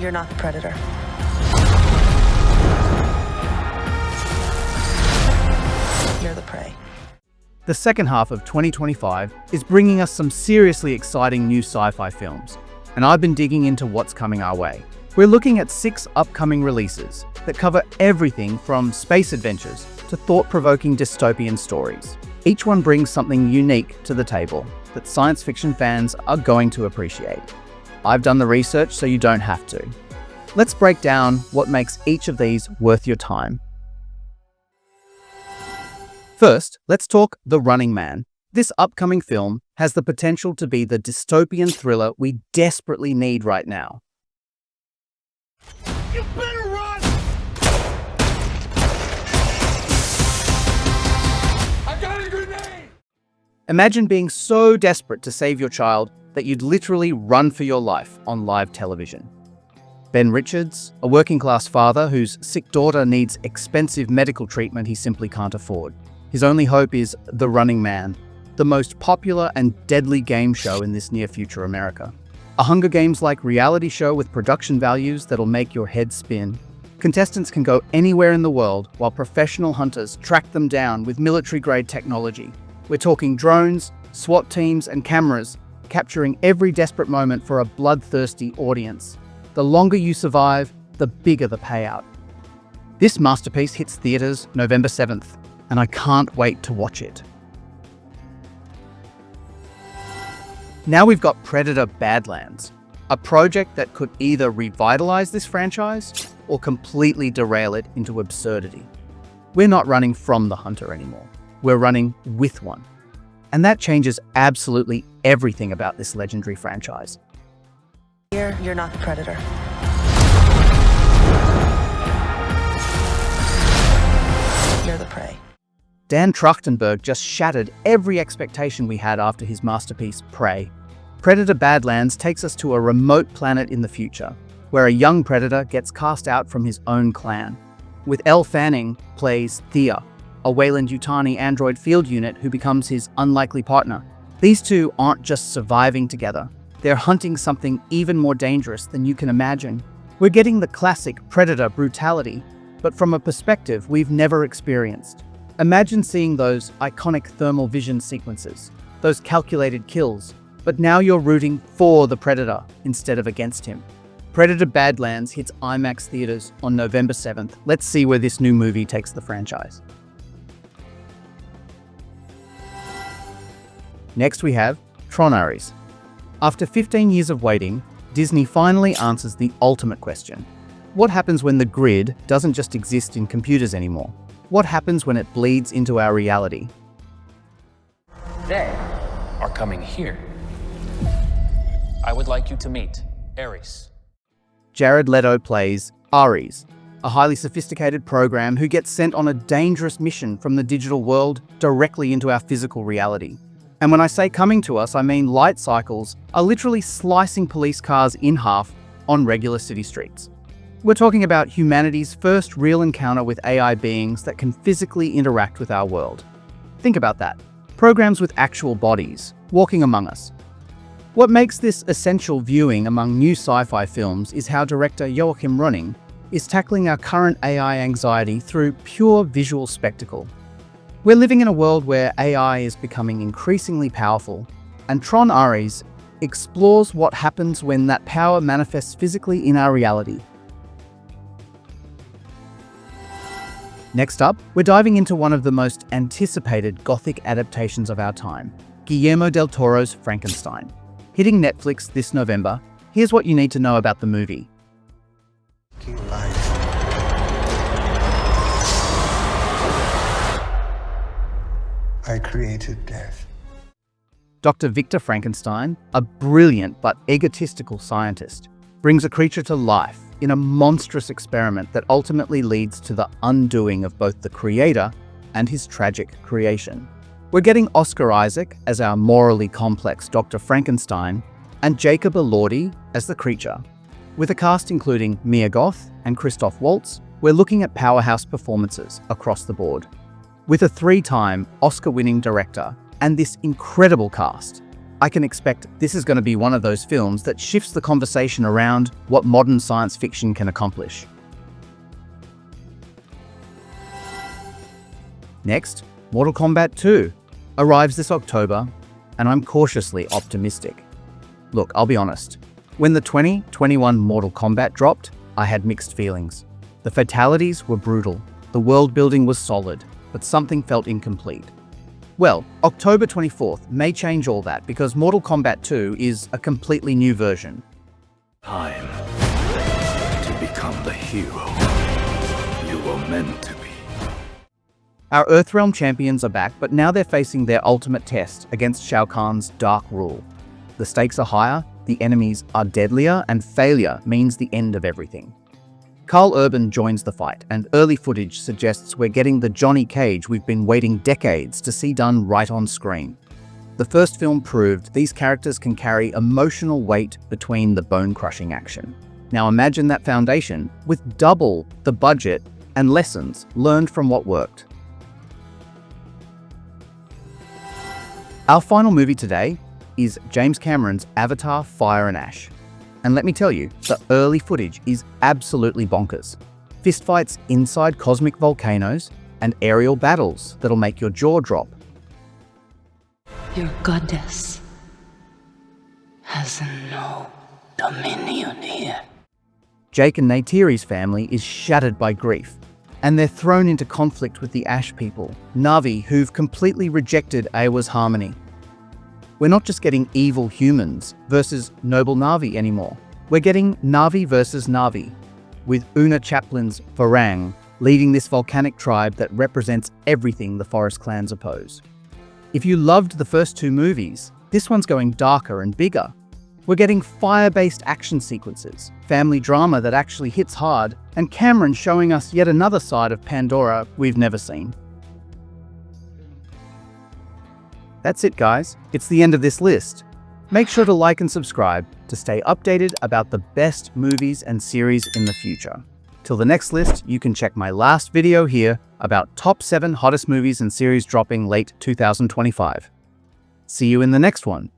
You're not the predator. You're the prey. The second half of 2025 is bringing us some seriously exciting new sci-fi films, and I've been digging into what's coming our way. We're looking at 6 upcoming releases that cover everything from space adventures to thought-provoking dystopian stories. Each one brings something unique to the table that science fiction fans are going to appreciate. I've done the research so you don't have to. Let's break down what makes each of these worth your time. First, let's talk The Running Man. This upcoming film has the potential to be the dystopian thriller we desperately need right now. You better run! I got a grenade! Imagine being so desperate to save your child that you'd literally run for your life on live television. Ben Richards, a working-class father whose sick daughter needs expensive medical treatment he simply can't afford. His only hope is The Running Man, the most popular and deadly game show in this near-future America. A Hunger Games-like reality show with production values that'll make your head spin. Contestants can go anywhere in the world while professional hunters track them down with military-grade technology. We're talking drones, SWAT teams, and cameras, capturing every desperate moment for a bloodthirsty audience. The longer you survive, the bigger the payout. This masterpiece hits theaters November 7th, and I can't wait to watch it. Now we've got Predator: Badlands, a project that could either revitalize this franchise or completely derail it into absurdity. We're not running from the hunter anymore. We're running with one. And that changes absolutely everything about this legendary franchise. You're not the predator. You're the prey. Dan Trachtenberg just shattered every expectation we had after his masterpiece, Prey. Predator: Badlands takes us to a remote planet in the future, where a young predator gets cast out from his own clan. With Elle Fanning plays Thea, a Weyland-Yutani android field unit who becomes his unlikely partner. These two aren't just surviving together, they're hunting something even more dangerous than you can imagine. We're getting the classic predator brutality, but from a perspective we've never experienced. Imagine seeing those iconic thermal vision sequences, those calculated kills, but now you're rooting for the predator instead of against him. Predator: Badlands hits IMAX theaters on November 7th. Let's see where this new movie takes the franchise. Next we have Tron Ares. After 15 years of waiting, Disney finally answers the ultimate question. What happens when the grid doesn't just exist in computers anymore? What happens when it bleeds into our reality? They are coming here. I would like you to meet Ares. Jared Leto plays Ares, a highly sophisticated program who gets sent on a dangerous mission from the digital world directly into our physical reality. And when I say coming to us, I mean light cycles are literally slicing police cars in half on regular city streets. We're talking about humanity's first real encounter with AI beings that can physically interact with our world. Think about that. Programs with actual bodies, walking among us. What makes this essential viewing among new sci-fi films is how director Joachim Rønning is tackling our current AI anxiety through pure visual spectacle. We're living in a world where AI is becoming increasingly powerful, and Tron Ares explores what happens when that power manifests physically in our reality. Next up, we're diving into one of the most anticipated Gothic adaptations of our time, Guillermo del Toro's Frankenstein. Hitting Netflix this November, here's what you need to know about the movie. Life. I created death. Dr. Victor Frankenstein, a brilliant but egotistical scientist, brings a creature to life in a monstrous experiment that ultimately leads to the undoing of both the creator and his tragic creation. We're getting Oscar Isaac as our morally complex Dr. Frankenstein and Jacob Elordi as the creature. With a cast including Mia Goth and Christoph Waltz, we're looking at powerhouse performances across the board. With a 3-time Oscar-winning director and this incredible cast, I can expect this is going to be one of those films that shifts the conversation around what modern science fiction can accomplish. Next, Mortal Kombat 2 arrives this October, and I'm cautiously optimistic. Look, I'll be honest. When the 2021 Mortal Kombat dropped, I had mixed feelings. The fatalities were brutal, the world building was solid, but something felt incomplete. Well, October 24th may change all that because Mortal Kombat 2 is a completely new version. Time to become the hero you were meant to be. Our Earthrealm champions are back, but now they're facing their ultimate test against Shao Kahn's dark rule. The stakes are higher, the enemies are deadlier, and failure means the end of everything. Carl Urban joins the fight, and early footage suggests we're getting the Johnny Cage we've been waiting decades to see done right on screen. The first film proved these characters can carry emotional weight between the bone-crushing action. Now imagine that foundation with double the budget and lessons learned from what worked. Our final movie today is James Cameron's Avatar: Fire and Ash. And let me tell you, the early footage is absolutely bonkers. Fistfights inside cosmic volcanoes and aerial battles that'll make your jaw drop. Your goddess has no dominion here. Jake and Neytiri's family is shattered by grief, and they're thrown into conflict with the Ash people, Na'vi, who've completely rejected Ewa's harmony. We're not just getting evil humans versus noble Na'vi anymore. We're getting Na'vi versus Na'vi, with Una Chaplin's Varang leading this volcanic tribe that represents everything the forest clans oppose. If you loved the first two movies, this one's going darker and bigger. We're getting fire-based action sequences, family drama that actually hits hard, and Cameron showing us yet another side of Pandora we've never seen. That's it, guys. It's the end of this list. Make sure to like and subscribe to stay updated about the best movies and series in the future. Till the next list, you can check my last video here about top 7 hottest movies and series dropping late 2025. See you in the next one.